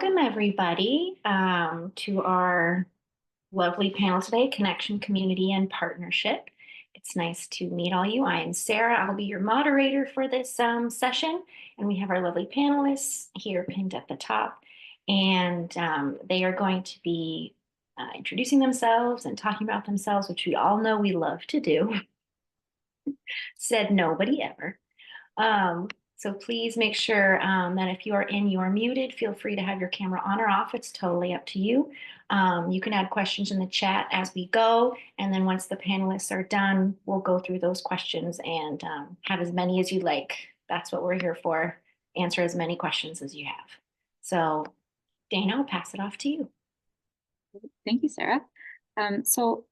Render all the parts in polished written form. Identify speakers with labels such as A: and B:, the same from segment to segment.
A: Welcome, everybody, to our lovely panel today, Connection, Community, and Partnership. It's nice to meet all you. I am Sarah. I'll be your moderator for this session, and we have our lovely panelists here pinned at the top, and they are going to be introducing themselves and talking about themselves, which we all know we love to do. Said nobody ever. So please make sure that if you are muted, feel free to have your camera on or off. It's totally up to you. You can add questions in the chat as we go. And then once the panelists are done, we'll go through those questions and have as many as you like. That's what we're here for. Answer as many questions as you have. So Dana, I'll pass it off to you.
B: Thank you, Sarah. So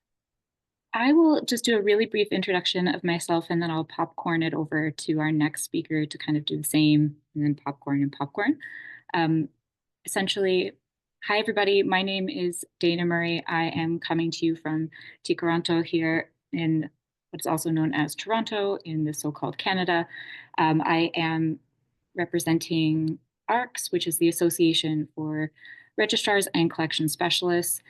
B: I will just do a really brief introduction of myself, and then I'll popcorn it over to our next speaker to kind of do the same, and then popcorn and popcorn. Essentially, hi, everybody. My name is Dana Murray. I am coming to you from Tkaronto here in what's also known as Toronto in the so-called Canada. I am representing ARCS, which is the Association for Registrars and Collection Specialists,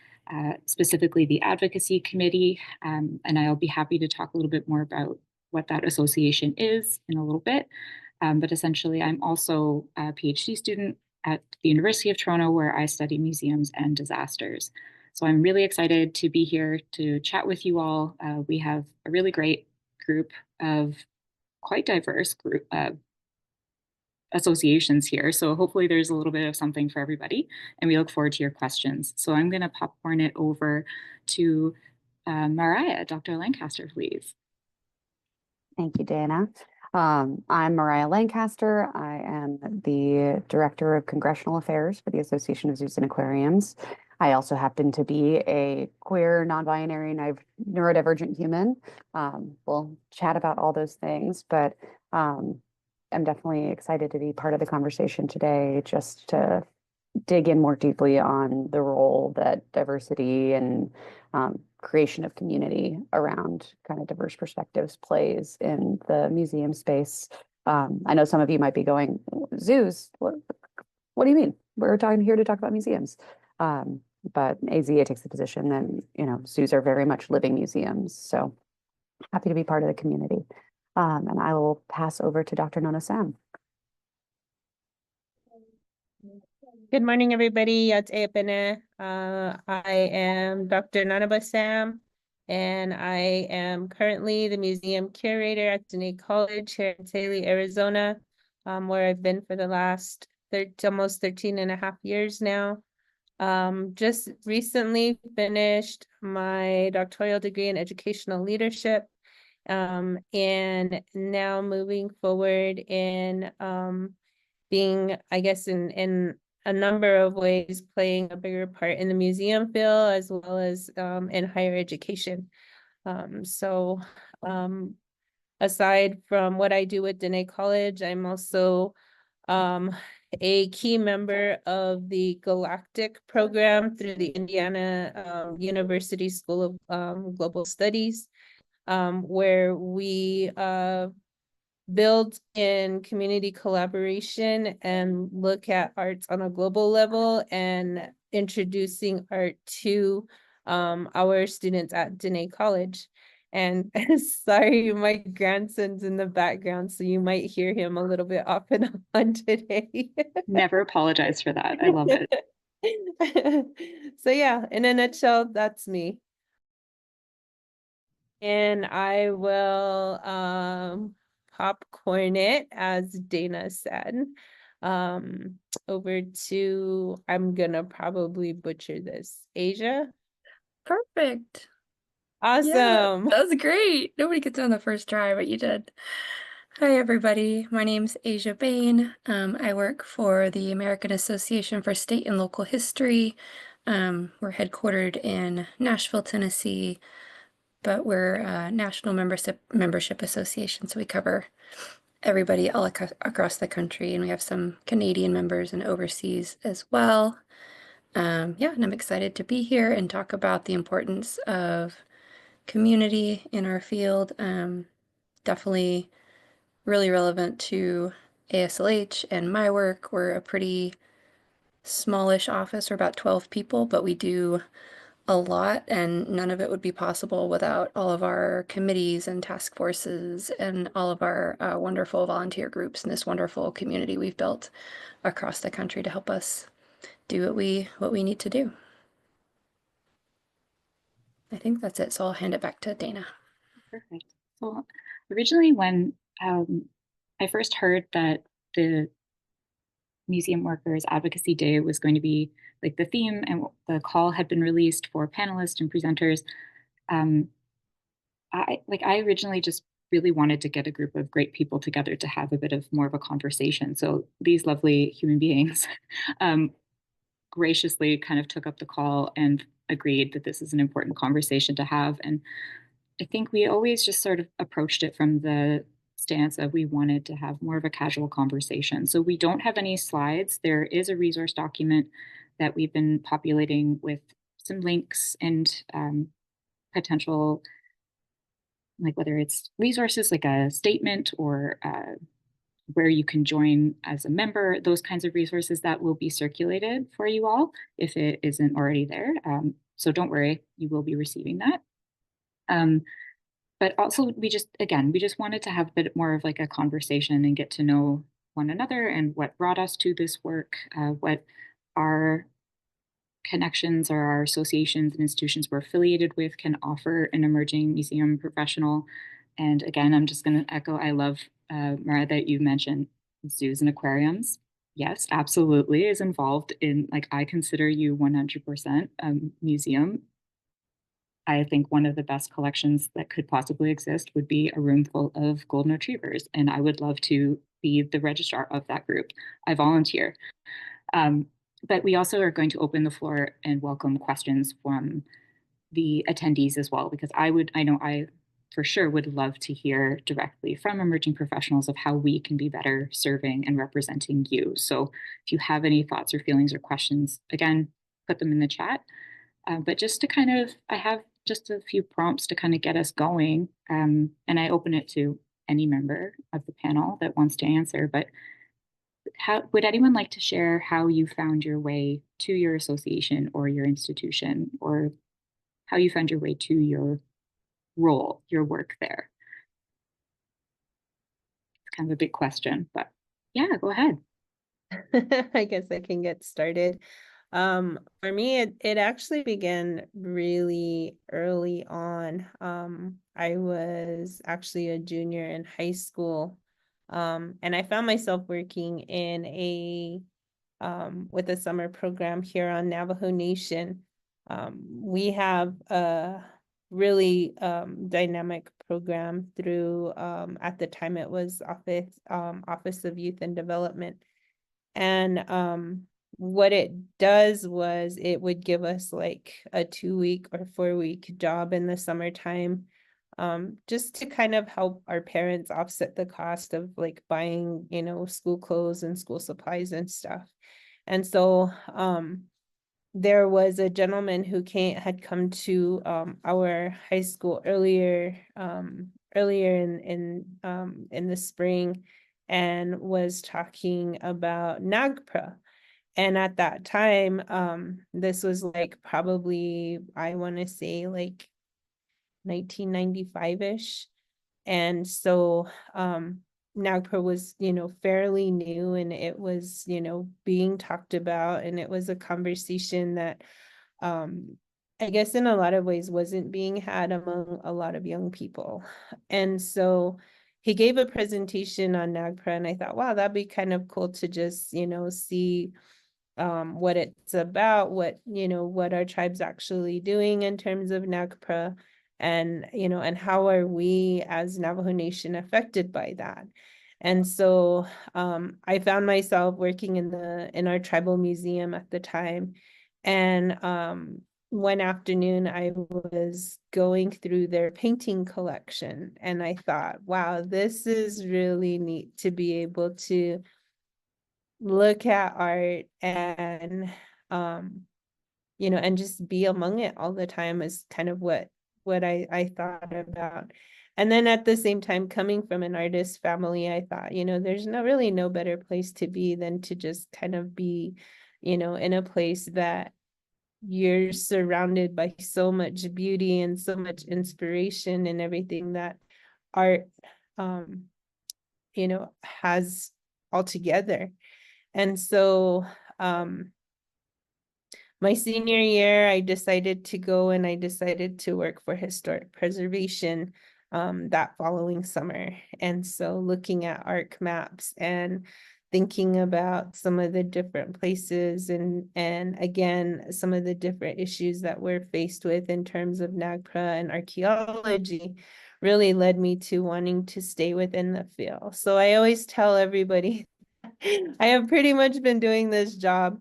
B: specifically the Advocacy Committee. And I'll be happy to talk a little bit more about what that association is in a little bit. But essentially, I'm also a PhD student at the University of Toronto, where I study museums and disasters. So I'm really excited to be here to chat with you all. We have a really great group of quite diverse associations here. So hopefully there's a little bit of something for everybody, and we look forward to your questions. So I'm going to popcorn it over to Mariah. Dr. Lancaster, please.
C: Thank you, Dana. I'm Mariah Lancaster. I am the Director of Congressional Affairs for the Association of Zoos and Aquariums. I also happen to be a queer, non-binary, neurodivergent human. We'll chat about all those things, but I'm definitely excited to be part of the conversation today, just to dig in more deeply on the role that diversity and creation of community around kind of diverse perspectives plays in the museum space. I know some of you might be going, zoos, what do you mean? We're here to talk about museums. But AZA takes the position that, zoos are very much living museums. So happy to be part of the community. And I will pass over to Dr. Nona Sam.
D: Good morning, everybody. I am Dr. Nanaba Sam, and I am currently the museum curator at Diné College here in Saley, Arizona, where I've been for the last almost 13 and a half years now. Just recently finished my doctoral degree in educational leadership, and now moving forward in being, I guess, in a number of ways, playing a bigger part in the museum field as well as in higher education. Aside from what I do with Diné College, I'm also a key member of the Galactic program through the Indiana University School of Global Studies, where we build in community collaboration and look at arts on a global level and introducing art to our students at Diné College. And sorry, my grandson's in the background, so you might hear him a little bit off and on today.
B: Never apologize for that. I love it.
D: So yeah, in a nutshell, that's me. And I will popcorn it, as Dana said, over to, I'm gonna probably butcher this, Asia.
E: Perfect.
D: Awesome.
E: Yeah, that was great. Nobody gets it on the first try, but you did. Hi, everybody. My name's Asia Bain. I work for the American Association for State and Local History. We're headquartered in Nashville, Tennessee, but we're a national membership association, so we cover everybody all across the country, and we have some Canadian members and overseas as well. Yeah, and I'm excited to be here and talk about the importance of community in our field. Definitely really relevant to ASLH and my work. We're a pretty smallish office. We're about 12 people, but we do a lot, and none of it would be possible without all of our committees and task forces and all of our wonderful volunteer groups and this wonderful community we've built across the country to help us do what we need to do. I think that's it, so I'll hand it back to Dana.
B: Perfect. So originally when I first heard that the Museum Workers Advocacy Day was going to be like the theme, and the call had been released for panelists and presenters, I originally just really wanted to get a group of great people together to have a bit of more of a conversation. So these lovely human beings graciously kind of took up the call and agreed that this is an important conversation to have. And I think we always just sort of approached it from the stance of we wanted to have more of a casual conversation. So we don't have any slides. There is a resource document that we've been populating with some links and potential, like whether it's resources like a statement or where you can join as a member, those kinds of resources that will be circulated for you all if it isn't already there. So don't worry, you will be receiving that. But also we just wanted to have a bit more of like a conversation and get to know one another and what brought us to this work, what our connections or our associations and institutions we're affiliated with can offer an emerging museum professional. And again, I'm just going to echo, I love, Mara, that you mentioned zoos and aquariums. Yes, absolutely is involved in, like, I consider you 100% a museum. I think one of the best collections that could possibly exist would be a room full of golden retrievers. And I would love to be the registrar of that group. I volunteer. But we also are going to open the floor and welcome questions from the attendees as well, because I know I for sure would love to hear directly from emerging professionals of how we can be better serving and representing you. So if you have any thoughts or feelings or questions, again, put them in the chat. But just to kind of, I have just a few prompts to kind of get us going. And I open it to any member of the panel that wants to answer, but how would anyone like to share how you found your way to your association or your institution, or how you found your way to your role, your work there? It's kind of a big question, but yeah, go ahead.
D: I guess I can get started. For me, it actually began really early on. I was actually a junior in high school, and I found myself working in with a summer program here on Navajo Nation. We have a really dynamic program through, at the time it was Office of Youth and Development. And what it does was it would give us like a 2-week or 4-week job in the summertime, just to kind of help our parents offset the cost of like buying, school clothes and school supplies and stuff. And so there was a gentleman who had come to our high school earlier in the spring, and was talking about NAGPRA. And at that time, this was like probably, I want to say like 1995-ish. And so NAGPRA was, fairly new, and it was, being talked about, and it was a conversation that I guess in a lot of ways wasn't being had among a lot of young people. And so he gave a presentation on NAGPRA, and I thought, wow, that'd be kind of cool to just, see what it's about, what our tribe's actually doing in terms of NAGPRA, and and how are we as Navajo Nation affected by that. And so I found myself working in our tribal museum at the time, and one afternoon I was going through their painting collection, and I thought, wow, this is really neat to be able to look at art and and just be among it all the time is kind of what I thought about. And then at the same time, coming from an artist family, I thought, there's really no better place to be than to just kind of be you know, in a place that you're surrounded by so much beauty and so much inspiration and everything that art, you know, has altogether. And so, my senior year, I decided to go and I decided to work for historic preservation that following summer. And so looking at ARC maps and thinking about some of the different places and again, some of the different issues that we're faced with in terms of NAGPRA and archaeology really led me to wanting to stay within the field. So I always tell everybody, I have pretty much been doing this job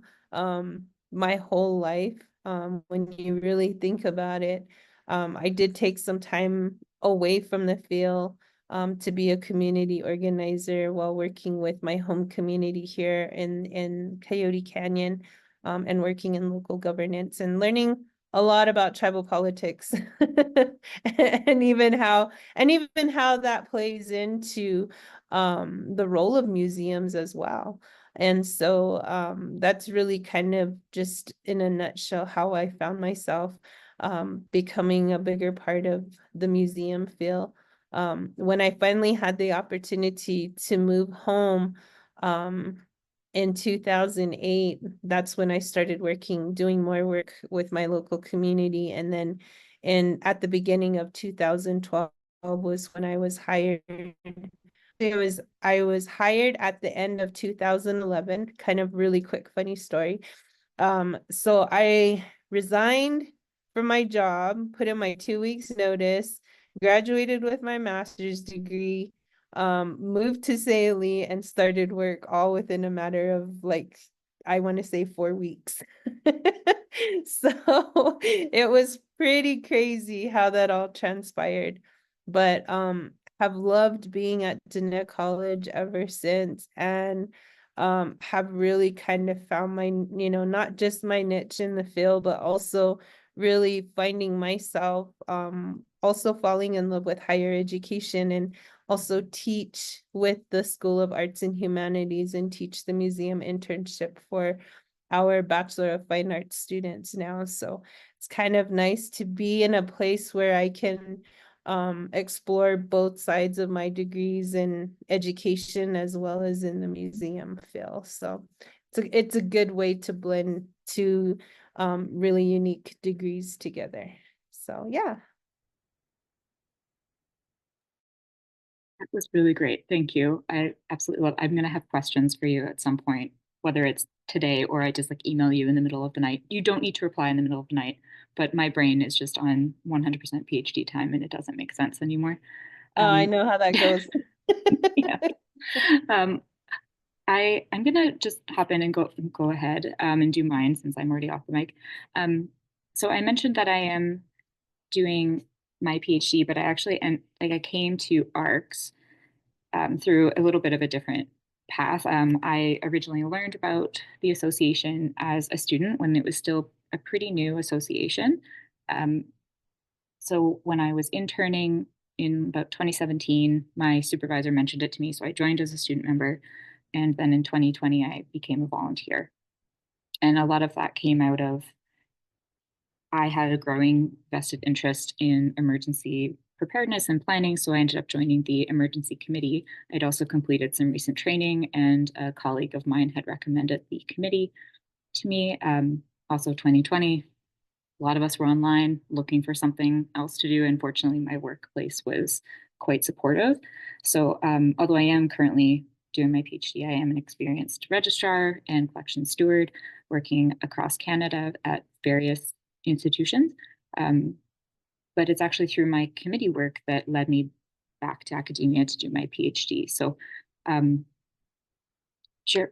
D: my whole life. When you really think about it, I did take some time away from the field to be a community organizer while working with my home community here in Coyote Canyon, and working in local governance and learning a lot about tribal politics and even how that plays into the role of museums as well. And so that's really kind of just in a nutshell how I found myself becoming a bigger part of the museum field. When I finally had the opportunity to move home in 2008, that's when I started doing more work with my local community. And then at the beginning of 2012 was when I was hired. I was hired at the end of 2011, kind of really quick, funny story. So I resigned from my job, put in my 2 weeks notice, graduated with my master's degree, moved to Saley and started work all within a matter of like, I want to say 4 weeks. So it was pretty crazy how that all transpired. But have loved being at Diné College ever since, and have really kind of found my, you know, not just my niche in the field, but also really finding myself, also falling in love with higher education and also teach with the School of Arts and Humanities and teach the museum internship for our Bachelor of Fine Arts students now. So it's kind of nice to be in a place where I can explore both sides of my degrees in education as well as in the museum field. So it's a good way to blend two really unique degrees together. So yeah.
B: That was really great. Thank you. I absolutely love. I'm going to have questions for you at some point, whether it's today or I just like email you in the middle of the night. You don't need to reply in the middle of the night, but my brain is just on 100% PhD time and it doesn't make sense anymore.
D: I know how that goes.
B: Yeah. I'm gonna just hop in and go ahead and do mine since I'm already off the mic. So I mentioned that I am doing my PhD, but I actually I came to ARCS through a little bit of a different path. I originally learned about the association as a student when it was still a pretty new association. So when I was interning in about 2017, my supervisor mentioned it to me. So I joined as a student member. And then in 2020, I became a volunteer. And a lot of that came out of, I had a growing vested interest in emergency preparedness and planning. So I ended up joining the emergency committee. I'd also completed some recent training and a colleague of mine had recommended the committee to me. Also 2020, a lot of us were online looking for something else to do. Unfortunately, my workplace was quite supportive. So although I am currently doing my PhD, I am an experienced registrar and collection steward working across Canada at various institutions. But it's actually through my committee work that led me back to academia to do my PhD. So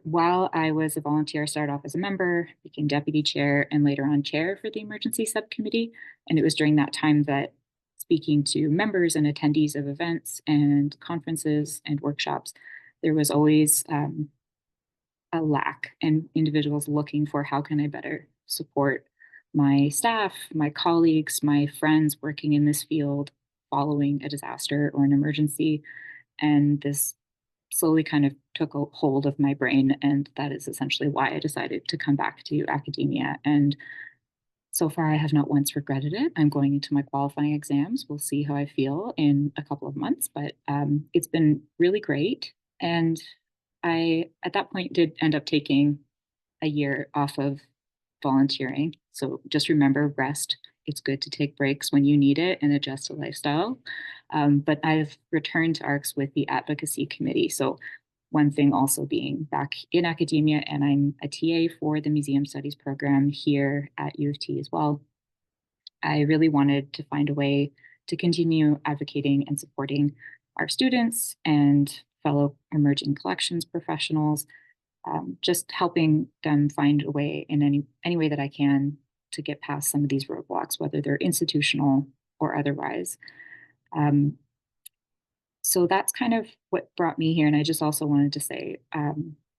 B: while I was a volunteer, I started off as a member, became deputy chair, and later on chair for the emergency subcommittee. And it was during that time that speaking to members and attendees of events and conferences and workshops, there was always a lack and individuals looking for how can I better support my staff, my colleagues, my friends working in this field following a disaster or an emergency. And this slowly kind of took a hold of my brain, and that is essentially why I decided to come back to academia. And so far, I have not once regretted it. I'm going into my qualifying exams. We'll see how I feel in a couple of months, but it's been really great. And I, at that point, did end up taking a year off of volunteering. So just remember, rest. It's good to take breaks when you need it and adjust to lifestyle. But I've returned to ARCS with the advocacy committee. So one thing also being back in academia, and I'm a TA for the Museum Studies program here at U of T as well. I really wanted to find a way to continue advocating and supporting our students and fellow emerging collections professionals, just helping them find a way in any way that I can to get past some of these roadblocks, whether they're institutional or otherwise. So that's kind of what brought me here. And I just also wanted to say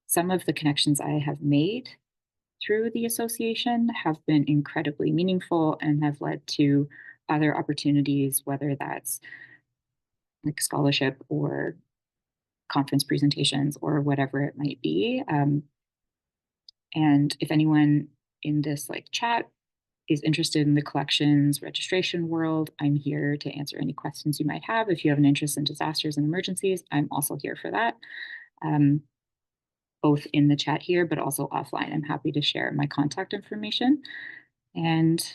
B: some of the connections I have made through the association have been incredibly meaningful and have led to other opportunities, whether that's like scholarship or conference presentations or whatever it might be. And if anyone in this like chat is interested in the collections registration world, I'm here to answer any questions you might have. If you have an interest in disasters and emergencies, I'm also here for that. Both in the chat here, but also offline. I'm happy to share my contact information. And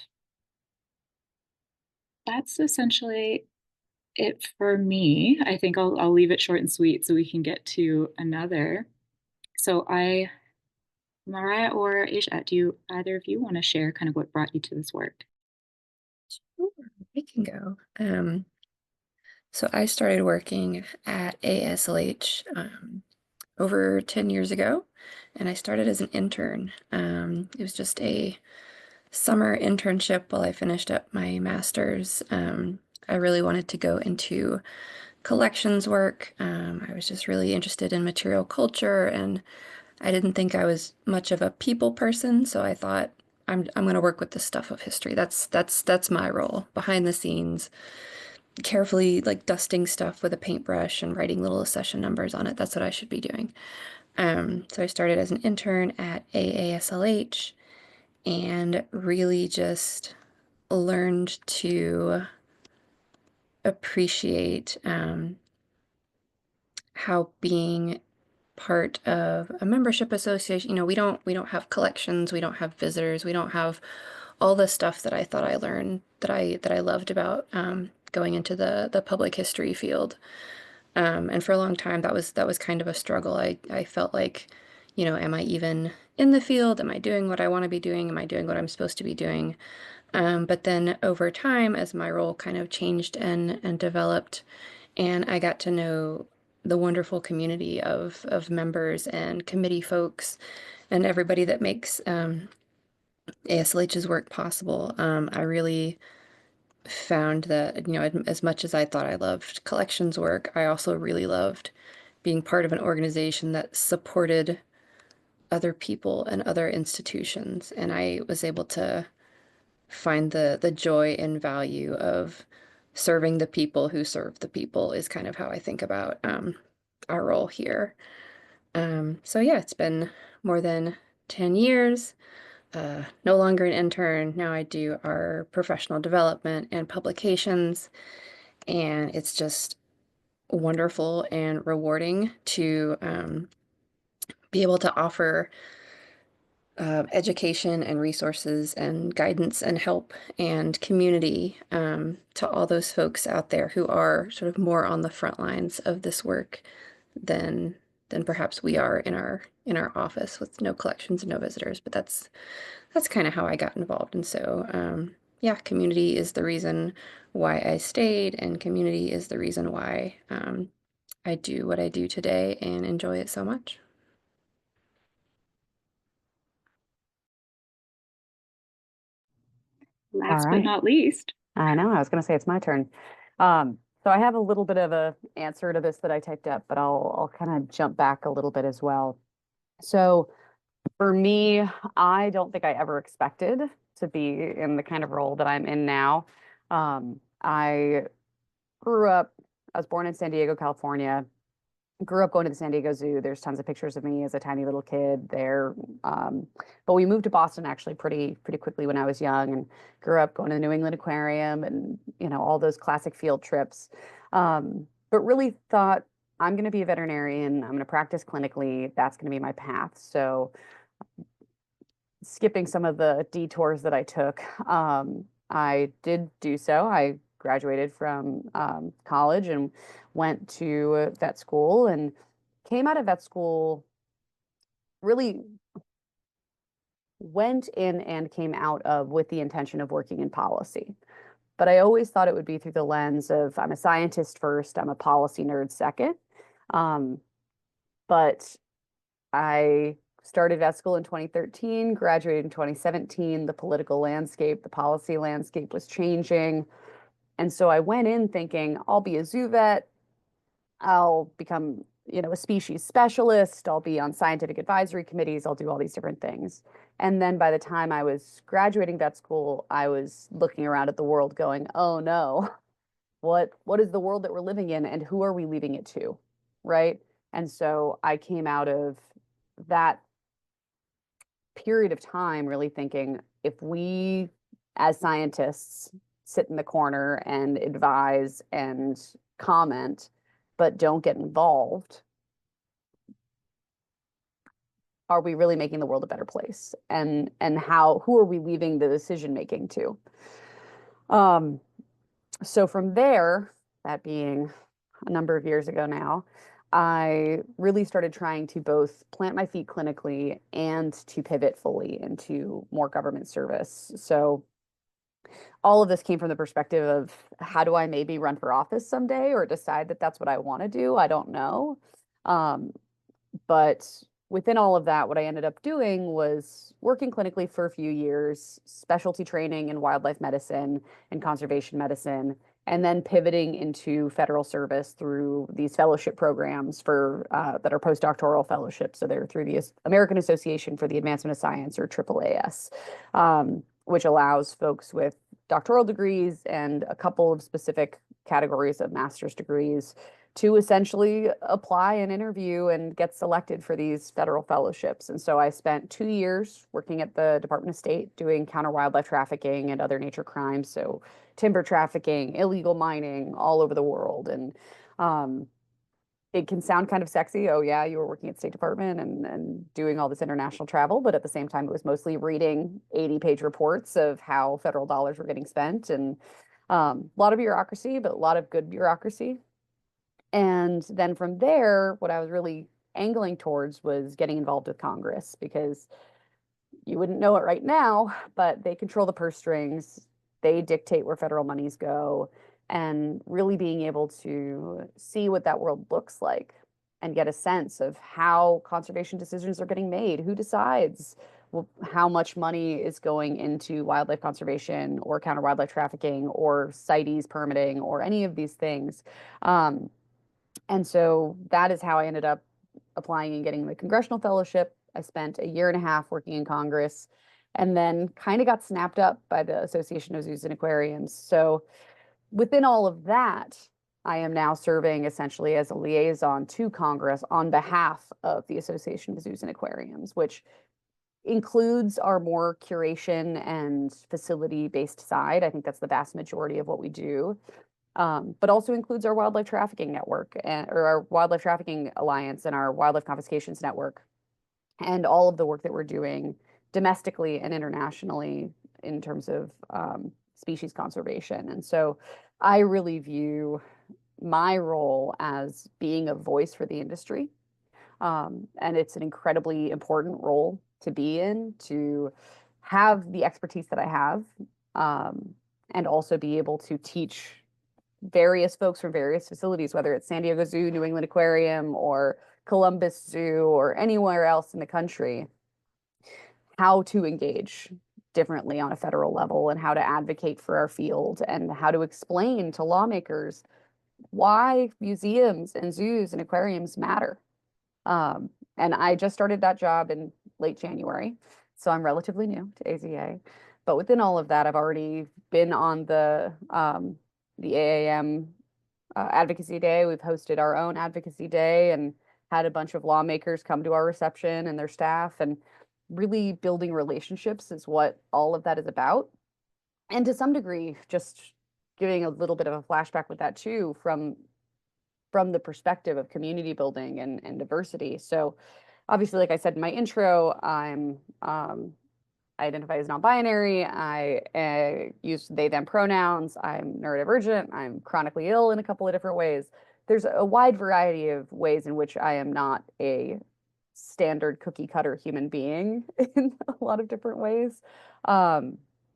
B: that's essentially it for me. I think I'll leave it short and sweet so we can get to another. So Mariah or Asia, do either of you want to share kind of what brought you to this work?
E: Sure, I can go. So I started working at ASLH over 10 years ago, and I started as an intern. It was just a summer internship while I finished up my master's. I really wanted to go into collections work. I was just really interested in material culture, and I didn't think I was much of a people person, so I thought I'm going to work with the stuff of history. That's my role, behind the scenes, carefully like dusting stuff with a paintbrush and writing little accession numbers on it. That's what I should be doing. So I started as an intern at AASLH and really just learned to appreciate how being part of a membership association, we don't have collections, we don't have visitors, we don't have all the stuff that I thought I learned that I loved about going into the public history field. And for a long time, that was kind of a struggle. I felt like, am I even in the field? Am I doing what I want to be doing? Am I doing what I'm supposed to be doing? But then over time, as my role kind of changed and developed, and I got to know the wonderful community of members and committee folks and everybody that makes ASLH's work possible, I really found that, as much as I thought I loved collections work, I also really loved being part of an organization that supported other people and other institutions. And I was able to find the joy and value of serving the people who serve the people is kind of how I think about our role here. So yeah, it's been more than 10 years. No longer an intern. Now I do our professional development and publications, and it's just wonderful and rewarding to be able to offer education and resources and guidance and help and community to all those folks out there who are sort of more on the front lines of this work than perhaps we are in our office with no collections and no visitors. But that's kind of how I got involved. And so yeah, community is the reason why I stayed, and community is the reason why I do what I do today and enjoy it so much.
B: Last but
C: right.
B: not least.
C: I know, I was going to say it's my turn. So I have a little bit of a answer to this that I typed up, but I'll kind of jump back a little bit as well. So for me, I don't think I ever expected to be in the kind of role that I'm in now. I was born in San Diego, California, grew up going to the San Diego Zoo. There's tons of pictures of me as a tiny little kid there. But we moved to Boston actually pretty quickly when I was young, and grew up going to the New England Aquarium and, all those classic field trips. But really thought I'm going to be a veterinarian. I'm going to practice clinically. That's going to be my path. So skipping some of the detours that I took, I did do so. I graduated from college and went to vet school, and came out of vet school, really went in and came out of with the intention of working in policy. But I always thought it would be through the lens of I'm a scientist first, I'm a policy nerd second. But I started vet school in 2013, graduated in 2017. The political landscape, the policy landscape was changing. And so I went in thinking I'll be a zoo vet, I'll become, a species specialist, I'll be on scientific advisory committees, I'll do all these different things. And then by the time I was graduating vet school, I was looking around at the world going, oh no, what is the world that we're living in, and who are we leaving it to, right? And so I came out of that period of time really thinking, if we as scientists sit in the corner and advise and comment, but don't get involved, are we really making the world a better place? And who are we leaving the decision making to? So from there, that being a number of years ago now, I really started trying to both plant my feet clinically and to pivot fully into more government service. So all of this came from the perspective of how do I maybe run for office someday or decide that that's what I want to do? I don't know. But within all of that, what I ended up doing was working clinically for a few years, specialty training in wildlife medicine and conservation medicine, and then pivoting into federal service through these fellowship programs for that are postdoctoral fellowships. So they're through the American Association for the Advancement of Science, or AAAS, which allows folks with doctoral degrees and a couple of specific categories of master's degrees to essentially apply and interview and get selected for these federal fellowships. And so I spent 2 years working at the Department of State doing counter wildlife trafficking and other nature crimes. So timber trafficking, illegal mining all over the world. And it can sound kind of sexy. Oh yeah, you were working at State Department and doing all this international travel, but at the same time, it was mostly reading 80-page reports of how federal dollars were getting spent, and a lot of bureaucracy, but a lot of good bureaucracy. And then from there, what I was really angling towards was getting involved with Congress, because you wouldn't know it right now, but they control the purse strings. They dictate where federal monies go, and really being able to see what that world looks like and get a sense of how conservation decisions are getting made, who decides how much money is going into wildlife conservation or counter wildlife trafficking or CITES permitting or any of these things. And so that is how I ended up applying and getting the congressional fellowship. I spent 1.5 years working in Congress, and then kind of got snapped up by the Association of Zoos and Aquariums. So within all of that, I am now serving essentially as a liaison to Congress on behalf of the Association of Zoos and Aquariums, which includes our more curation and facility-based side. I think that's the vast majority of what we do. But also includes our wildlife trafficking network or our wildlife trafficking alliance and our wildlife confiscations network, and all of the work that we're doing domestically and internationally in terms of species conservation. And so I really view my role as being a voice for the industry. And it's an incredibly important role to be in, to have the expertise that I have, and also be able to teach various folks from various facilities, whether it's San Diego Zoo, New England Aquarium, or Columbus Zoo, or anywhere else in the country, how to engage differently on a federal level and how to advocate for our field and how to explain to lawmakers why museums and zoos and aquariums matter. And I just started that job in late January, so I'm relatively new to AZA. But within all of that, I've already been on the AAM Advocacy Day. We've hosted our own Advocacy Day and had a bunch of lawmakers come to our reception and their staff, and really building relationships is what all of that is about. And to some degree, just giving a little bit of a flashback with that too, from the perspective of community building and diversity. So obviously, like I said in my intro, I identify as non-binary. I use they, them pronouns. I'm neurodivergent. I'm chronically ill in a couple of different ways. There's a wide variety of ways in which I am not a standard cookie cutter human being in a lot of different ways.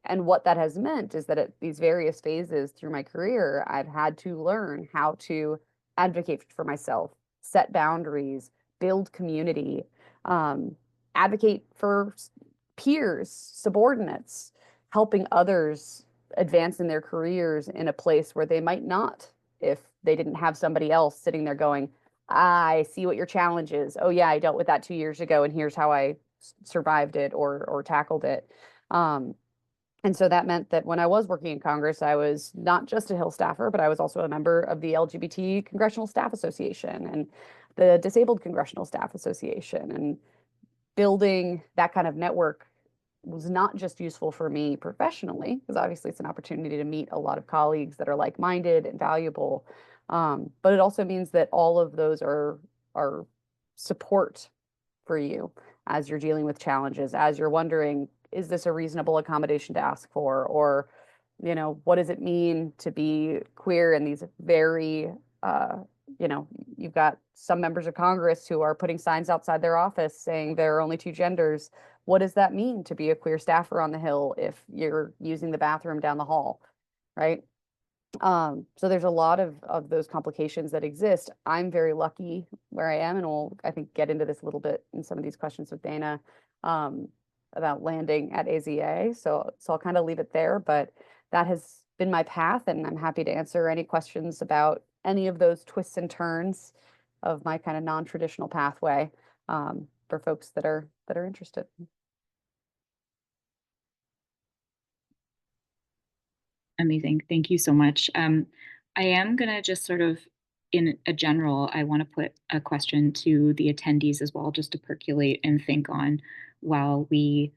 C: And what that has meant is that at these various phases through my career, I've had to learn how to advocate for myself, set boundaries, build community, advocate for peers, subordinates, helping others advance in their careers in a place where they might not if they didn't have somebody else sitting there going, I see what your challenge is. Oh yeah, I dealt with that 2 years ago, and here's how I survived it or tackled it. And so that meant that when I was working in Congress, I was not just a Hill staffer, but I was also a member of the LGBT Congressional Staff Association and the Disabled Congressional Staff Association. And building that kind of network was not just useful for me professionally, because obviously it's an opportunity to meet a lot of colleagues that are like-minded and valuable. But it also means that all of those are support for you as you're dealing with challenges, as you're wondering, is this a reasonable accommodation to ask for? Or, what does it mean to be queer in these very, you've got some members of Congress who are putting signs outside their office saying there are only two genders. What does that mean to be a queer staffer on the Hill if you're using the bathroom down the hall, right? So there's a lot of those complications that exist. I'm very lucky where I am, and we'll, I think, get into this a little bit in some of these questions with Dana about landing at AZA. So I'll kind of leave it there, but that has been my path, and I'm happy to answer any questions about any of those twists and turns of my kind of non-traditional pathway for folks that are interested.
B: Amazing. Thank you so much. I am going to just sort of, in a general, I want to put a question to the attendees as well, just to percolate and think on while we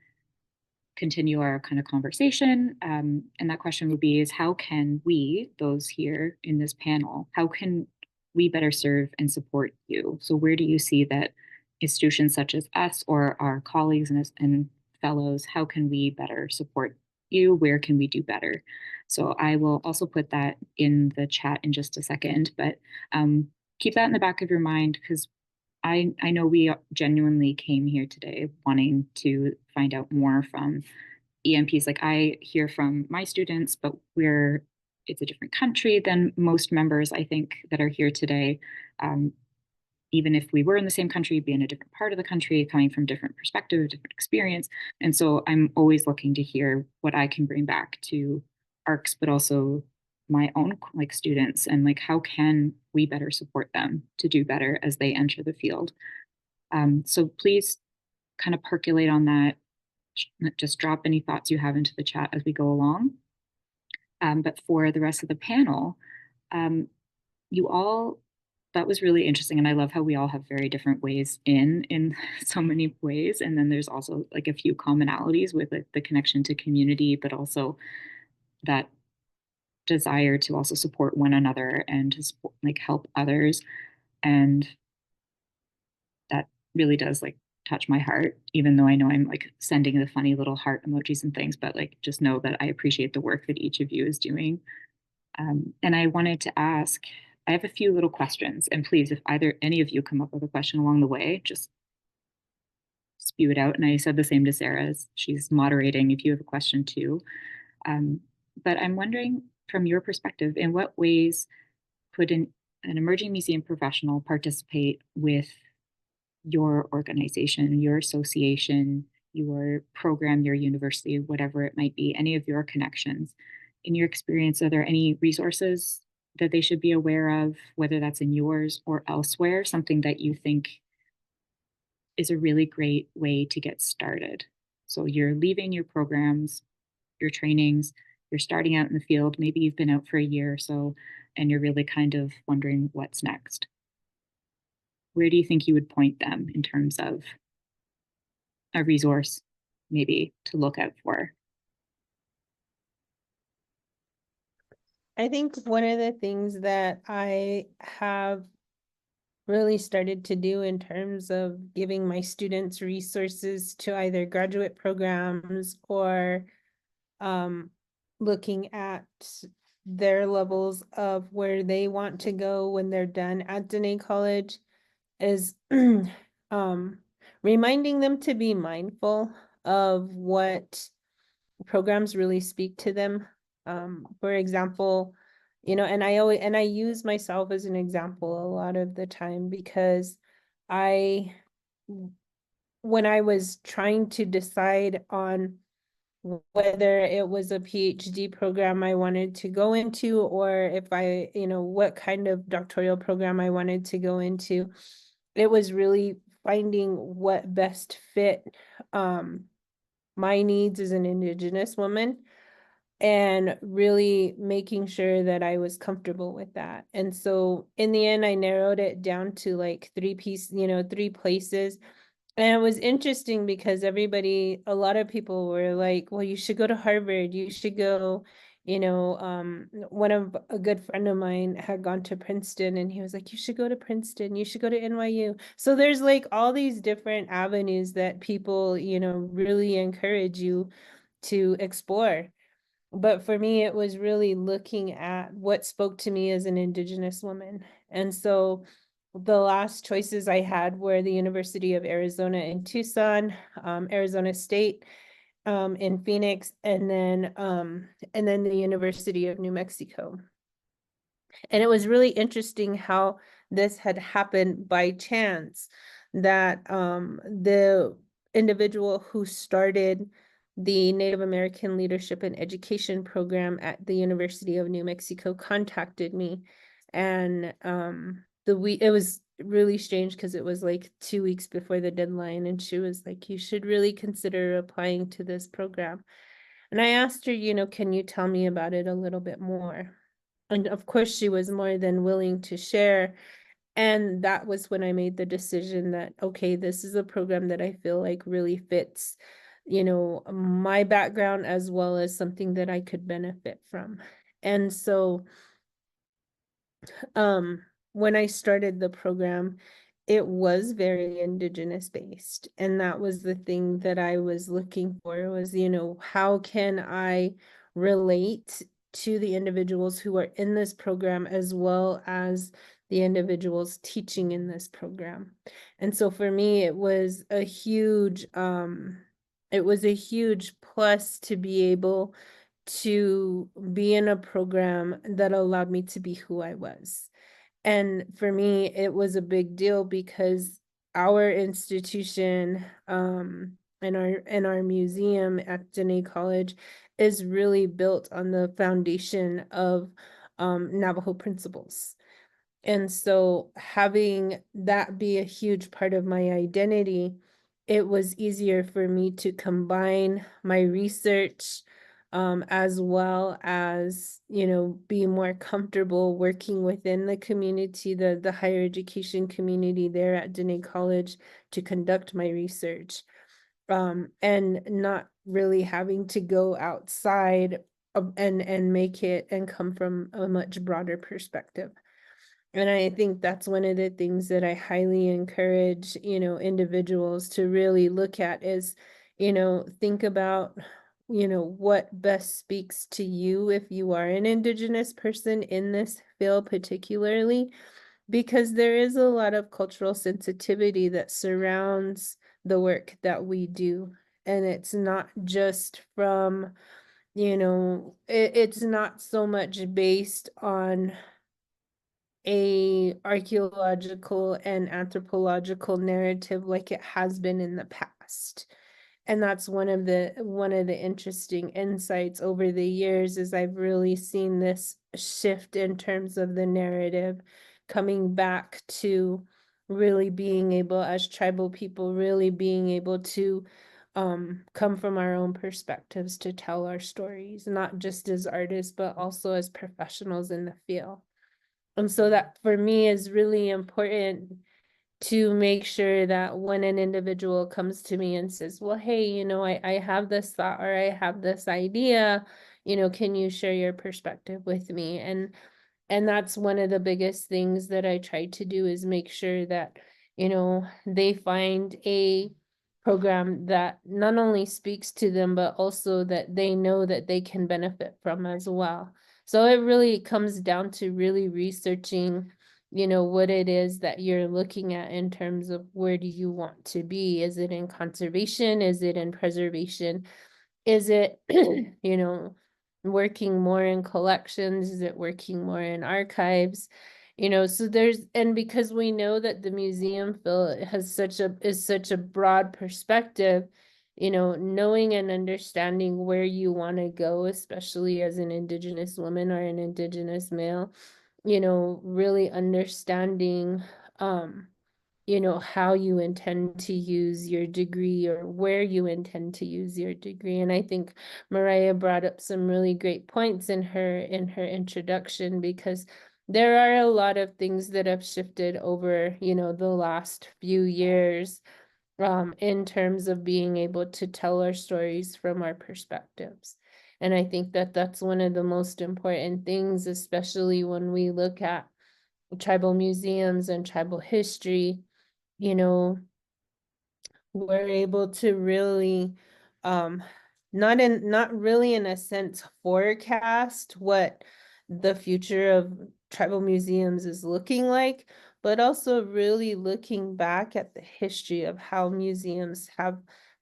B: continue our kind of conversation. And that question would be is how can we, those here in this panel, how can we better serve and support you? So where do you see that institutions such as us or our colleagues and fellows, how can we better support you? Where can we do better? So I will also put that in the chat in just a second, but keep that in the back of your mind, because I know we genuinely came here today wanting to find out more from EMPs. Like I hear from my students, but it's a different country than most members, I think, that are here today. Even if we were in the same country, be in a different part of the country, coming from different perspective, different experience. And so I'm always looking to hear what I can bring back to ARCS, but also my own students, and how can we better support them to do better as they enter the field. So please kind of percolate on that. Just drop any thoughts you have into the chat as we go along. But for the rest of the panel, that was really interesting. And I love how we all have very different ways in so many ways. And then there's also a few commonalities with the connection to community, but also that desire to also support one another and to support, help others. And that really does touch my heart, even though I know I'm sending the funny little heart emojis and things, but just know that I appreciate the work that each of you is doing. And I wanted to ask, I have a few little questions, and please, if any of you come up with a question along the way, just spew it out. And I said the same to Sarah as she's moderating, if you have a question too. But I'm wondering, from your perspective, in what ways could an emerging museum professional participate with your organization, your association, your program, your university, whatever it might be, any of your connections? In your experience, are there any resources that they should be aware of, whether that's in yours or elsewhere, something that you think is a really great way to get started? So you're leaving your programs, your trainings, you're starting out in the field, maybe you've been out for a year or so, and you're really kind of wondering what's next, where do you think you would point them in terms of a resource maybe to look out for?
D: I think one of the things that I have really started to do in terms of giving my students resources to either graduate programs or looking at their levels of where they want to go when they're done at Dene College is reminding them to be mindful of what programs really speak to them. For example, and I use myself as an example a lot of the time because when I was trying to decide on whether it was a PhD program I wanted to go into, or if what kind of doctoral program I wanted to go into, it was really finding what best fit my needs as an Indigenous woman, and really making sure that I was comfortable with that. And so in the end, I narrowed it down to like three places. And it was interesting because a lot of people were like, well, you should go to Harvard, you should go, a good friend of mine had gone to Princeton, and he was like, you should go to Princeton, you should go to NYU. So there's like all these different avenues that people, really encourage you to explore. But for me, it was really looking at what spoke to me as an Indigenous woman. And so the last choices I had were the University of Arizona in Tucson, Arizona State in Phoenix, and then the University of New Mexico. And it was really interesting how this had happened by chance, that the individual who started the Native American Leadership and Education program at the University of New Mexico contacted me. And it was really strange because it was like 2 weeks before the deadline, and she was like, you should really consider applying to this program. And I asked her, can you tell me about it a little bit more? And of course, she was more than willing to share. And that was when I made the decision that, okay, this is a program that I feel like really fits, my background, as well as something that I could benefit from. And so when I started the program, it was very Indigenous based. And that was the thing that I was looking for, was, how can I relate to the individuals who are in this program, as well as the individuals teaching in this program. And so for me, it was a huge plus to be able to be in a program that allowed me to be who I was. And for me, it was a big deal because our institution and our museum at Dene College is really built on the foundation of Navajo principles. And so having that be a huge part of my identity, it was easier for me to combine my research as well as, be more comfortable working within the community, the higher education community there at Dene College, to conduct my research, and not really having to go outside and make it and come from a much broader perspective. And I think that's one of the things that I highly encourage, individuals to really look at is, think about, what best speaks to you if you are an Indigenous person in this field particularly, because there is a lot of cultural sensitivity that surrounds the work that we do. And it's not just from, it's not so much based on a archaeological and anthropological narrative like it has been in the past. And that's one of the interesting insights over the years, is I've really seen this shift in terms of the narrative coming back to really being able, as tribal people, really being able to come from our own perspectives to tell our stories, not just as artists, but also as professionals in the field. And so that for me is really important to make sure that when an individual comes to me and says, well, hey, I have this thought or I have this idea, can you share your perspective with me? And that's one of the biggest things that I try to do is make sure that, they find a program that not only speaks to them, but also that they know that they can benefit from as well. So it really comes down to really researching, what it is that you're looking at in terms of where do you want to be? Is it in conservation? Is it in preservation? Is it, working more in collections? Is it working more in archives? So and because we know that the museum field has such a broad perspective, knowing and understanding where you want to go, especially as an Indigenous woman or an Indigenous male, really understanding, how you intend to use your degree or where you intend to use your degree. And I think Mariah brought up some really great points in her introduction, because there are a lot of things that have shifted over, the last few years, in terms of being able to tell our stories from our perspectives. And I think that that's one of the most important things, especially when we look at tribal museums and tribal history. We're able to really, not really in a sense forecast what the future of tribal museums is looking like, but also really looking back at the history of how museums have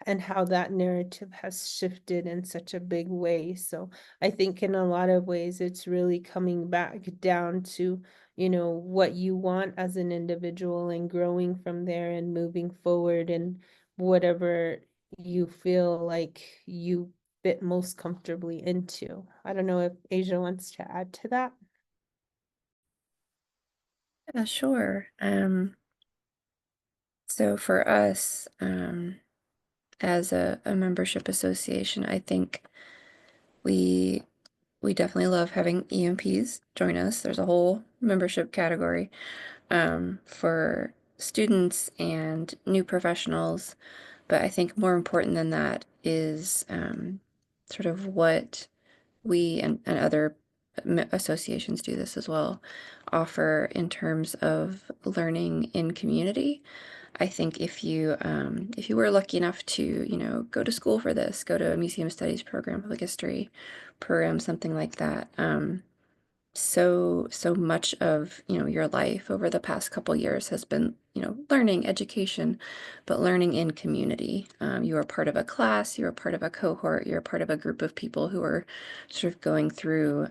D: and how that narrative has shifted in such a big way. So I think in a lot of ways, it's really coming back down to, what you want as an individual and growing from there and moving forward and whatever you feel like you fit most comfortably into. I don't know if Asia wants to add to that.
E: Yeah, sure. So for us, as a membership association, I think we definitely love having EMPs join us. There's a whole membership category for students and new professionals. But I think more important than that is sort of what we and other associations do this as well, offer in terms of learning in community. I think if you were lucky enough to, go to school for this, go to a museum studies program, public history program, something like that, so much of, your life over the past couple years has been, learning, education, but learning in community. You are part of a class, you're a part of a cohort, you're a part of a group of people who are sort of going through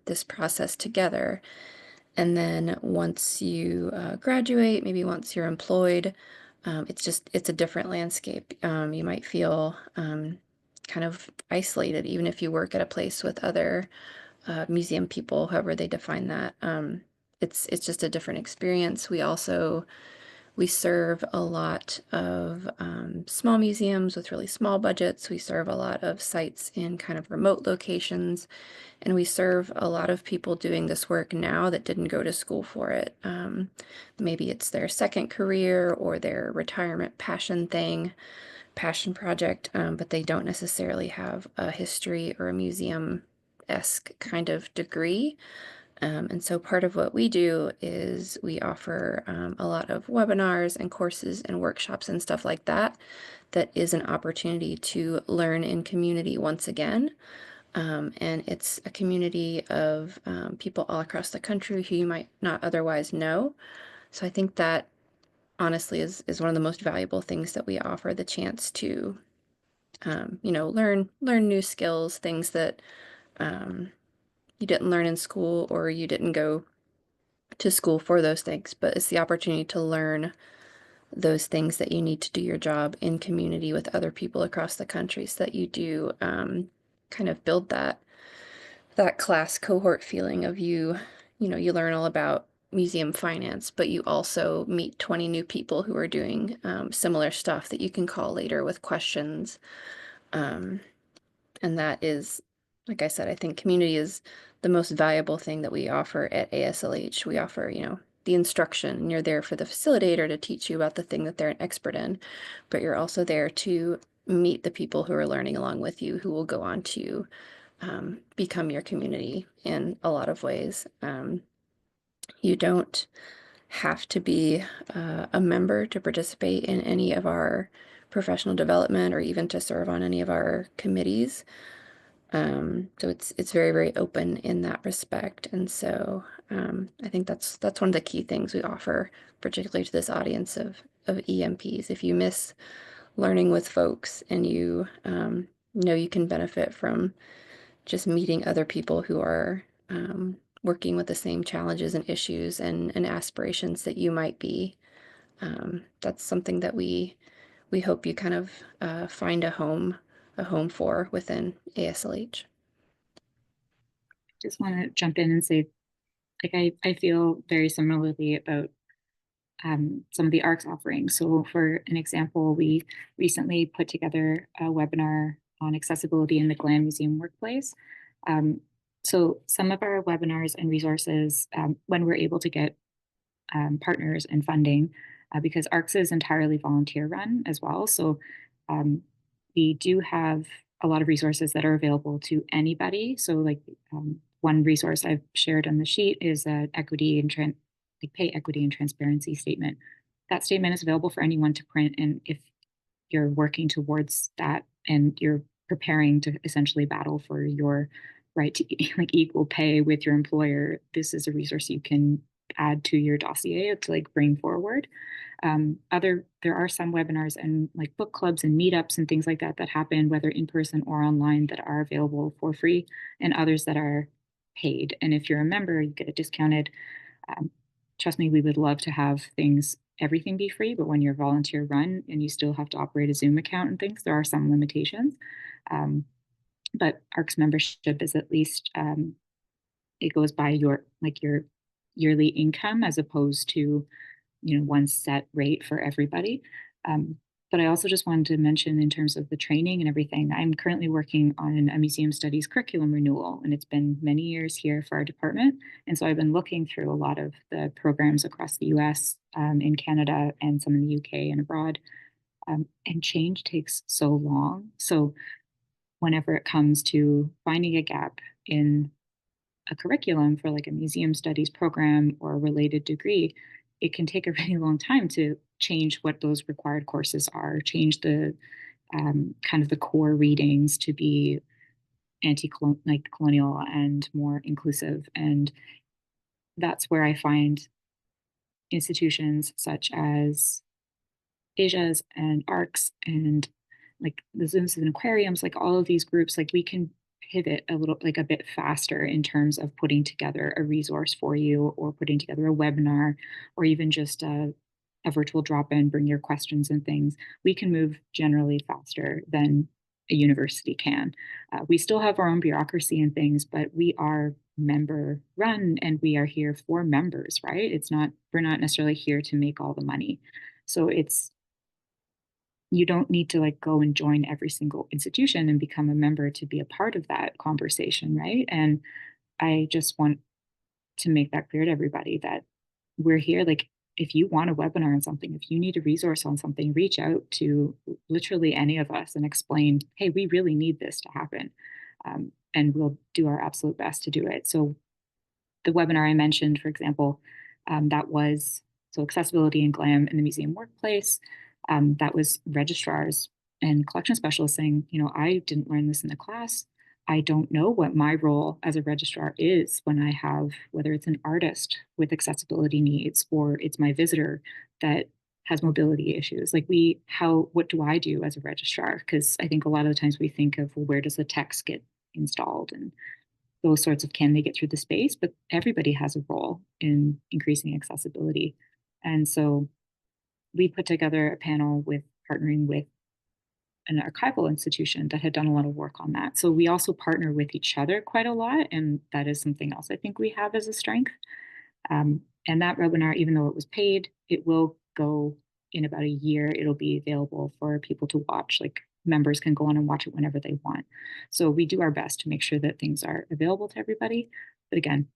E: this process together. And then once you graduate, maybe once you're employed, it's a different landscape. You might feel kind of isolated, even if you work at a place with other museum people, however they define that. It's just a different experience. We serve a lot of small museums with really small budgets. We serve a lot of sites in kind of remote locations, and we serve a lot of people doing this work now that didn't go to school for it. Maybe it's their second career or their retirement passion project, but they don't necessarily have a history or a museum-esque kind of degree. And so part of what we do is we offer a lot of webinars and courses and workshops and stuff like that, that is an opportunity to learn in community once again. And it's a community of people all across the country who you might not otherwise know. So I think that honestly is one of the most valuable things that we offer, the chance to learn new skills, things that you didn't learn in school or you didn't go to school for those things, but it's the opportunity to learn those things that you need to do your job in community with other people across the country, so that you do kind of build that class cohort feeling of you learn all about museum finance, but you also meet 20 new people who are doing similar stuff that you can call later with questions. And that is like I said, I think community is the most valuable thing that we offer at ASLH. We offer, you know, the instruction, and you're there for the facilitator to teach you about the thing that they're an expert in, but you're also there to meet the people who are learning along with you, who will go on to become your community in a lot of ways. You don't have to be a member to participate in any of our professional development or even to serve on any of our committees. So it's very, very open in that respect. And so I think that's one of the key things we offer, particularly to this audience of EMPs. If you miss learning with folks and you know you can benefit from just meeting other people who are working with the same challenges and issues and aspirations that you might be, that's something that we hope you kind of find a home for within ASLH.
B: Just want to jump in and say, like, I feel very similarly about some of the ARCS offerings. So for an example, we recently put together a webinar on accessibility in the GLAM Museum workplace. So some of our webinars and resources, when we're able to get partners and funding, because ARCS is entirely volunteer run as well. So we do have a lot of resources that are available to anybody. So like one resource I've shared on the sheet is an equity and pay equity and transparency statement. That statement is available for anyone to print. And if you're working towards that and you're preparing to essentially battle for your right to like equal pay with your employer, this is a resource you can add to your dossier to like bring forward. There are some webinars and like book clubs and meetups and things like that that happen, whether in person or online, that are available for free, and others that are paid. And if you're a member, you get it discounted. Trust me, we would love to have everything be free, but when you're volunteer run and you still have to operate a Zoom account and things, there are some limitations. But ARCS membership is at least, it goes by your yearly income as opposed to, you know, one set rate for everybody. But I also just wanted to mention, in terms of the training and everything, I'm currently working on a museum studies curriculum renewal, and it's been many years here for our department. And so I've been looking through a lot of the programs across the US, in Canada, and some in the UK and abroad. And change takes so long. So whenever it comes to finding a gap in a curriculum for like a museum studies program or a related degree, it can take a really long time to change what those required courses are, change the kind of the core readings to be colonial and more inclusive. And that's where I find institutions such as Asia's and ARCS and like the Zooms and aquariums, like all of these groups, like we can pivot a bit faster in terms of putting together a resource for you, or putting together a webinar, or even just a virtual drop-in, bring your questions and things. We can move generally faster than a university can. We still have our own bureaucracy and things, but we are member run and we are here for members, right? We're not necessarily here to make all the money. So you don't need to like go and join every single institution and become a member to be a part of that conversation, right? And I just want to make that clear to everybody that we're here. Like, if you want a webinar on something, if you need a resource on something, reach out to literally any of us and explain, hey, we really need this to happen. And we'll do our absolute best to do it. So the webinar I mentioned, for example, that was accessibility and GLAM in the museum workplace. That was registrars and collection specialists saying, you know, I didn't learn this in the class. I don't know what my role as a registrar is when I have, whether it's an artist with accessibility needs or it's my visitor that has mobility issues. Like what do I do as a registrar? Because I think a lot of the times we think of, well, where does the text get installed and those sorts of, can they get through the space? But everybody has a role in increasing accessibility. And so we put together a panel partnering with an archival institution that had done a lot of work on that. So we also partner with each other quite a lot. And that is something else I think we have as a strength. And that webinar, even though it was paid, it will go in about a year. It'll be available for people to watch, like members can go on and watch it whenever they want. So we do our best to make sure that things are available to everybody. But again,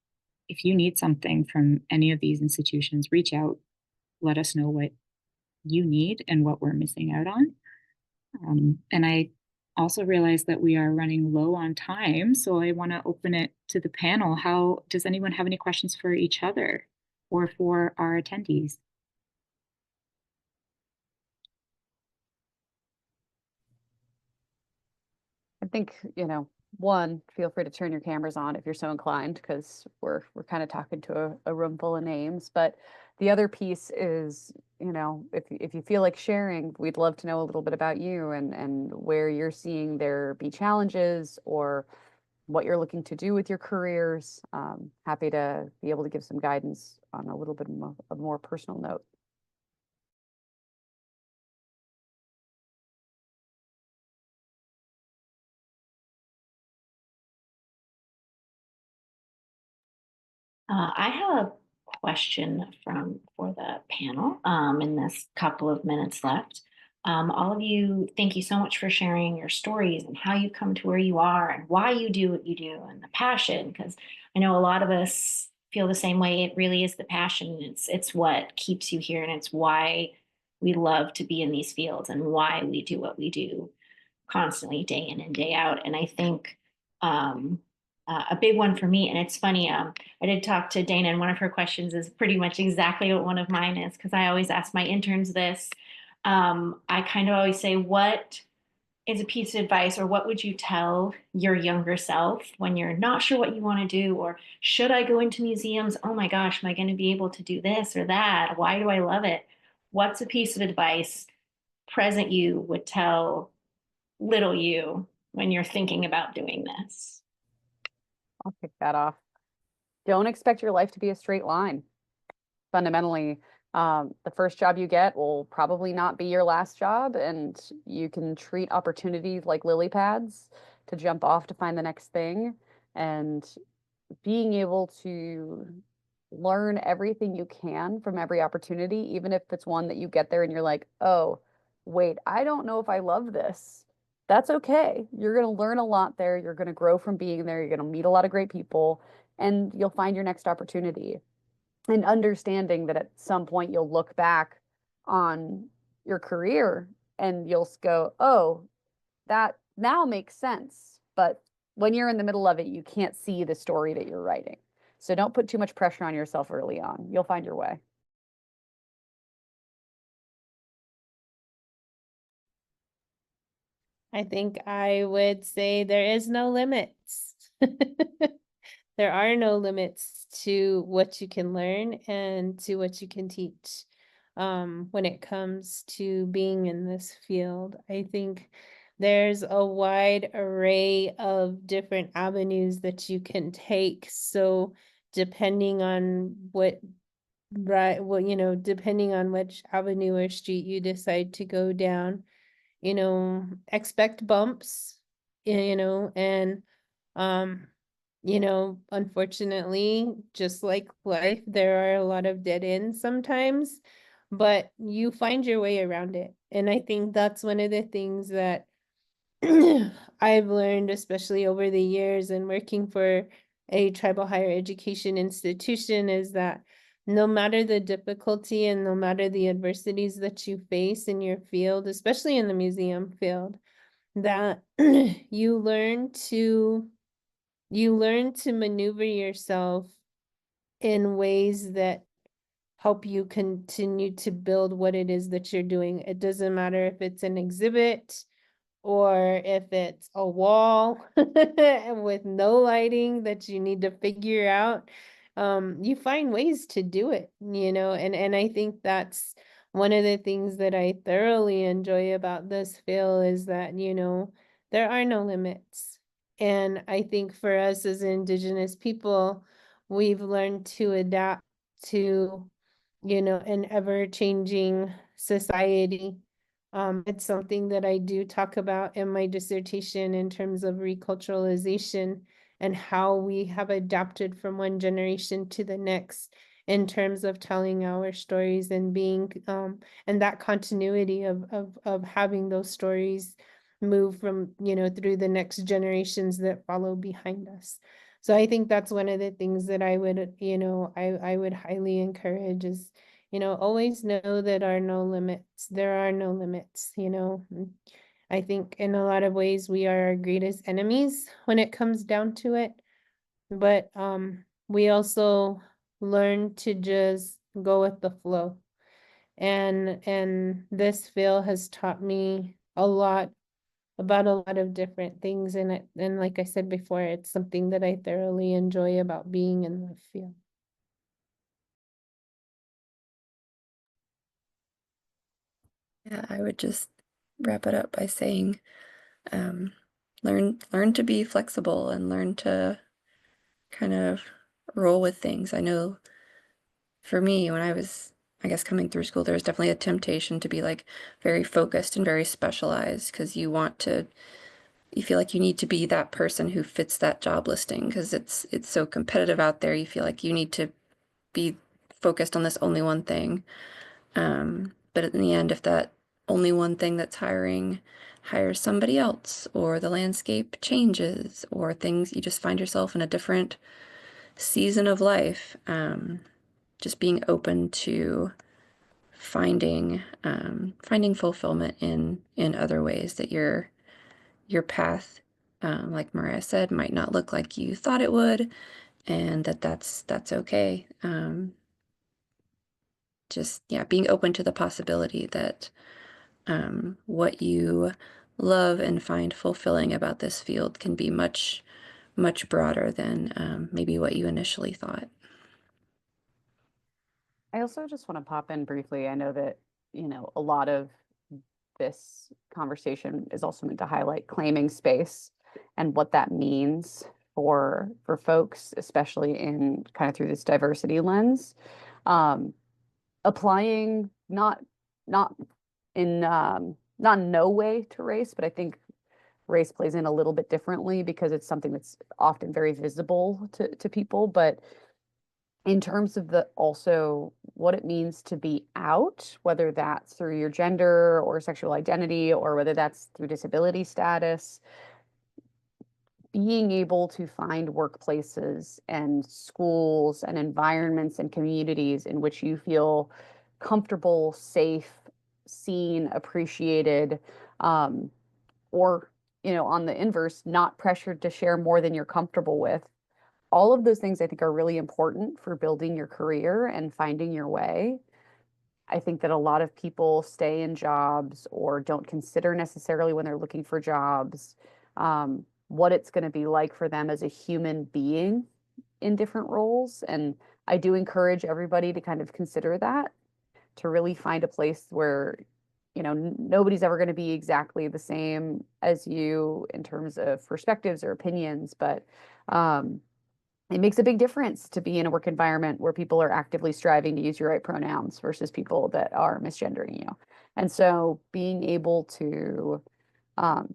B: if you need something from any of these institutions, reach out, let us know what you need and what we're missing out on. And I also realize that we are running low on time, so I want to open it to the panel. How does anyone have any questions for each other or for our attendees?
C: I think, one, feel free to turn your cameras on if you're so inclined, because we're kind of talking to a room full of names. But the other piece is, if you feel like sharing, we'd love to know a little bit about you and where you're seeing there be challenges or what you're looking to do with your careers. Happy to be able to give some guidance on a little bit of a more personal note.
A: I have a question for the panel in this couple of minutes left. All of you, thank you so much for sharing your stories and how you come to where you are and why you do what you do and the passion, because I know a lot of us feel the same way. It really is the passion. It's what keeps you here, and it's why we love to be in these fields and why we do what we do constantly, day in and day out. And I think a big one for me, and it's funny, I did talk to Dana, and one of her questions is pretty much exactly what one of mine is, because I always ask my interns this. I kind of always say, what is a piece of advice, or what would you tell your younger self when you're not sure what you want to do, or should I go into museums? Oh my gosh, am I going to be able to do this or that? Why do I love it? What's a piece of advice present you would tell little you when you're thinking about doing this?
C: I'll kick that off. Don't expect your life to be a straight line. Fundamentally, the first job you get will probably not be your last job, and you can treat opportunities like lily pads to jump off to find the next thing. And being able to learn everything you can from every opportunity, even if it's one that you get there and you're like, oh, wait, I don't know if I love this. That's okay. You're going to learn a lot there. You're going to grow from being there. You're going to meet a lot of great people, and you'll find your next opportunity. And understanding that at some point you'll look back on your career and you'll go, oh, that now makes sense. But when you're in the middle of it, you can't see the story that you're writing. So don't put too much pressure on yourself early on. You'll find your way.
D: I think I would say there is no limits. There are no limits to what you can learn and to what you can teach when it comes to being in this field. I think there's a wide array of different avenues that you can take. So depending on depending on which avenue or street you decide to go down, expect bumps, and unfortunately, just like life, there are a lot of dead ends sometimes, but you find your way around it. And I think that's one of the things that I've learned, especially over the years and working for a tribal higher education institution, is that no matter the difficulty and no matter the adversities that you face in your field, especially in the museum field, that you learn to maneuver yourself in ways that help you continue to build what it is that you're doing. It doesn't matter if it's an exhibit or if it's a wall with no lighting that you need to figure out. You find ways to do it, and I think that's one of the things that I thoroughly enjoy about this field, is that, there are no limits. And I think for us as Indigenous people, we've learned to adapt to, an ever-changing society. It's something that I do talk about in my dissertation in terms of reculturalization and how we have adapted from one generation to the next in terms of telling our stories and being and that continuity of having those stories move from, through the next generations that follow behind us. So I think that's one of the things that I would, I would highly encourage is, always know that there are no limits. There are no limits, I think in a lot of ways we are our greatest enemies when it comes down to it. But we also learn to just go with the flow. And this field has taught me a lot about a lot of different things in it. And like I said before, it's something that I thoroughly enjoy about being in the field.
E: Yeah, I would just wrap it up by saying, learn to be flexible and learn to kind of roll with things. I know for me, when I was, I guess, coming through school, there was definitely a temptation to be like very focused and very specialized because you feel like you need to be that person who fits that job listing because it's so competitive out there. You feel like you need to be focused on this only one thing. But in the end, if that only one thing that's hiring hires somebody else, or the landscape changes, or things, you just find yourself in a different season of life, just being open to finding fulfillment in other ways that your path, like Mariah said, might not look like you thought it would, and that's okay. Just yeah, being open to the possibility that what you love and find fulfilling about this field can be much, much broader than maybe what you initially thought.
C: I also just want to pop in briefly. I know that, a lot of this conversation is also meant to highlight claiming space and what that means for folks, especially in kind of through this diversity lens. Applying not not no way to race, but I think race plays in a little bit differently because it's something that's often very visible to people. But in terms of the also what it means to be out, whether that's through your gender or sexual identity, or whether that's through disability status, being able to find workplaces and schools and environments and communities in which you feel comfortable, safe, seen, appreciated, or, on the inverse, not pressured to share more than you're comfortable with. All of those things I think are really important for building your career and finding your way. I think that a lot of people stay in jobs or don't consider necessarily when they're looking for jobs, what it's going to be like for them as a human being in different roles. And I do encourage everybody to kind of consider that, to really find a place where, nobody's ever going to be exactly the same as you in terms of perspectives or opinions, but it makes a big difference to be in a work environment where people are actively striving to use your right pronouns versus people that are misgendering you. And so being able to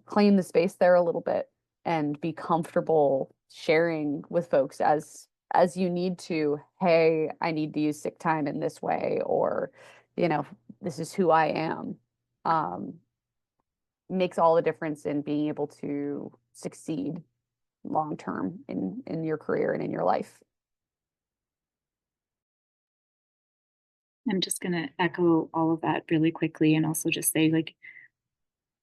C: claim the space there a little bit and be comfortable sharing with folks as you need to, hey, I need to use sick time in this way, or, this is who I am, makes all the difference in being able to succeed long term in your career and in your life.
B: I'm just going to echo all of that really quickly and also just say, like,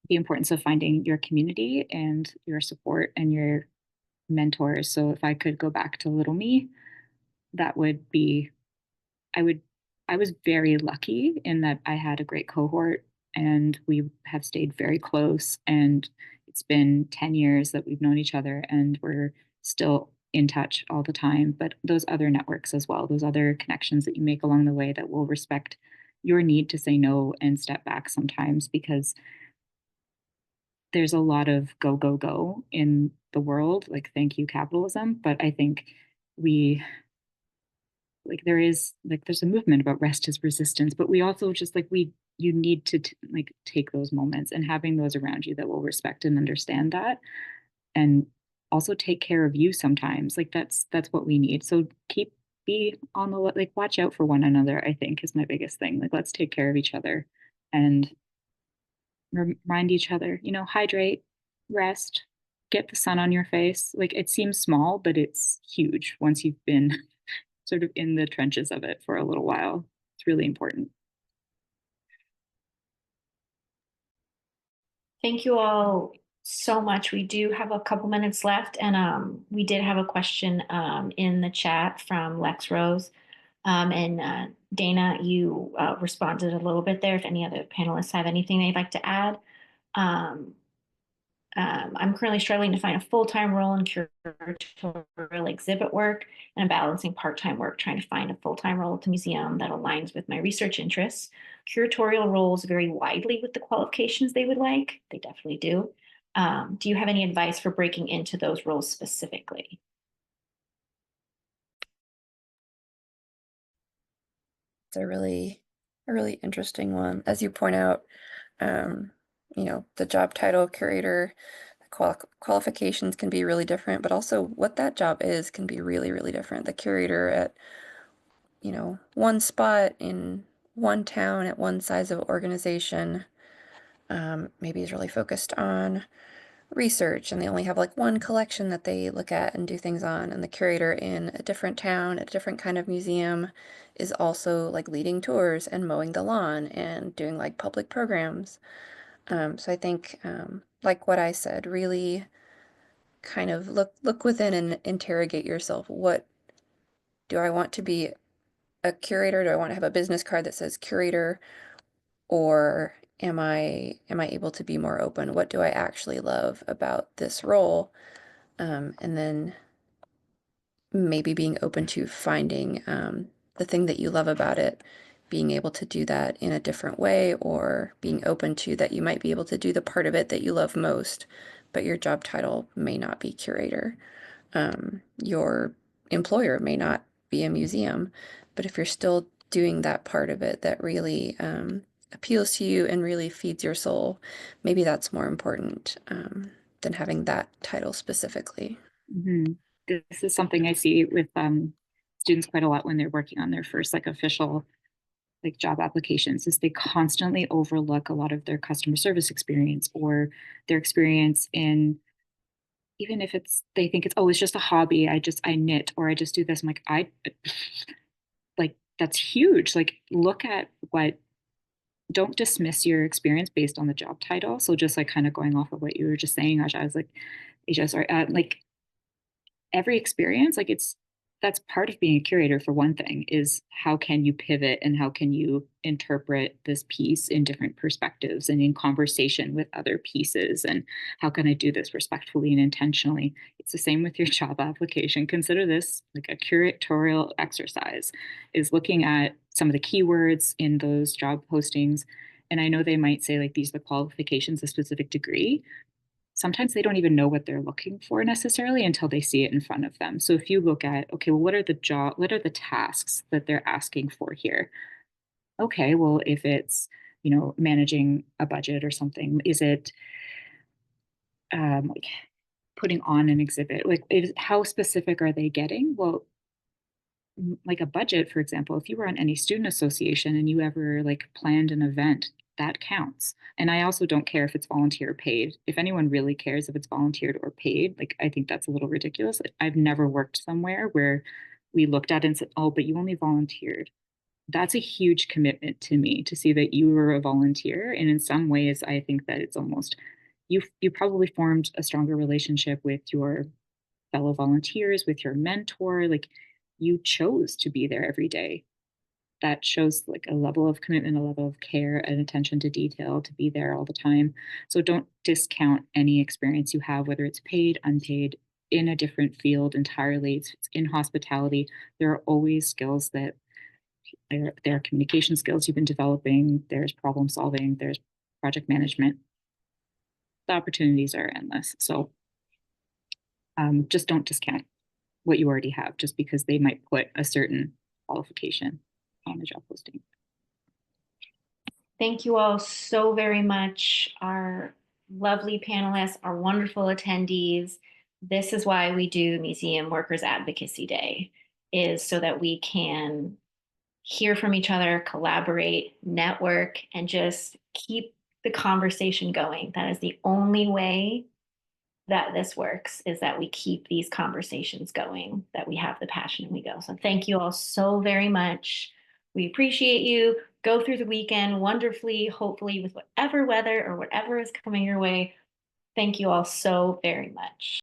B: the importance of finding your community and your support and your mentors. So if I could go back to little me, that would be, I was very lucky in that I had a great cohort and we have stayed very close. And it's been 10 years that we've known each other and we're still in touch all the time. But those other networks as well, those other connections that you make along the way that will respect your need to say no and step back sometimes, because there's a lot of go, go, go in the world, like thank you capitalism. But I think there's a movement about rest is resistance, but we also just you need to take those moments and having those around you that will respect and understand that, and also take care of you sometimes. Like that's what we need. So be on the watch out for one another, I think is my biggest thing. Like let's take care of each other and remind each other, hydrate, rest, get the sun on your face. Like it seems small, but it's huge once you've been sort of in the trenches of it for a little while. It's really important.
A: Thank you all so much. We do have a couple minutes left, and we did have a question in the chat from Lex Rose. And Dana, you responded a little bit there. If any other panelists have anything they'd like to add. I'm currently struggling to find a full-time role in curatorial exhibit work, and I'm balancing part-time work, trying to find a full-time role at the museum that aligns with my research interests. Curatorial roles vary widely with the qualifications they would like. They definitely do. Do you have any advice for breaking into those roles specifically?
E: It's a really interesting one. As you point out, the job title curator, qualifications can be really different, but also what that job is can be really, really different. The curator at, one spot in one town at one size of organization, maybe is really focused on research and they only have like one collection that they look at and do things on. And the curator in a different town, a different kind of museum, is also like leading tours and mowing the lawn and doing like public programs. So I think, like what I said, really kind of look within and interrogate yourself. What do I want to be? A curator? Do I want to have a business card that says curator? Or am I able to be more open? What do I actually love about this role? And then maybe being open to finding the thing that you love about it, being able to do that in a different way, or being open to that you might be able to do the part of it that you love most, but your job title may not be curator. Your employer may not be a museum, but if you're still doing that part of it that really appeals to you and really feeds your soul, maybe that's more important than having that title specifically.
B: Mm-hmm. This is something I see with students quite a lot when they're working on their first like official like job applications, is they constantly overlook a lot of their customer service experience or their experience in, even if they think it's just a hobby, I knit or I just do this. I'm like, like that's huge. Like look at don't dismiss your experience based on the job title. So just like kind of going off of what you were just saying, Aja, I was like, like every experience, like that's part of being a curator. For one thing, is how can you pivot and how can you interpret this piece in different perspectives and in conversation with other pieces, and how can I do this respectfully and intentionally? It's the same with your job application. Consider this like a curatorial exercise, is looking at some of the keywords in those job postings. And I know they might say like these are the qualifications, a specific degree. Sometimes they don't even know what they're looking for necessarily until they see it in front of them. So if you look at, okay, well, what are the tasks that they're asking for here? Okay, well, if it's, managing a budget or something, is it like putting on an exhibit? Like how specific are they getting? Well, like a budget, for example, if you were on any student association and you ever like planned an event, that counts. And I also don't care if it's volunteer or paid. If anyone really cares if it's volunteered or paid, like I think that's a little ridiculous. I've never worked somewhere where we looked at it and said, oh, but you only volunteered. That's a huge commitment to me, to see that you were a volunteer. And in some ways, I think that it's almost, you probably formed a stronger relationship with your fellow volunteers, with your mentor. Like you chose to be there every day. That shows like a level of commitment, a level of care and attention to detail to be there all the time. So don't discount any experience you have, whether it's paid, unpaid, in a different field entirely. It's in hospitality. There are always skills that there are communication skills you've been developing. There's problem solving. There's project management. The opportunities are endless. So just don't discount what you already have just because they might put a certain qualification on the job posting.
A: Thank you all so very much, our lovely panelists, our wonderful attendees. This is why we do Museum Workers Advocacy Day, is so that we can hear from each other, collaborate, network, and just keep the conversation going. That is the only way that this works, is that we keep these conversations going, that we have the passion and we go. So thank you all so very much. We appreciate you. Go through the weekend wonderfully, hopefully with whatever weather or whatever is coming your way. Thank you all so very much.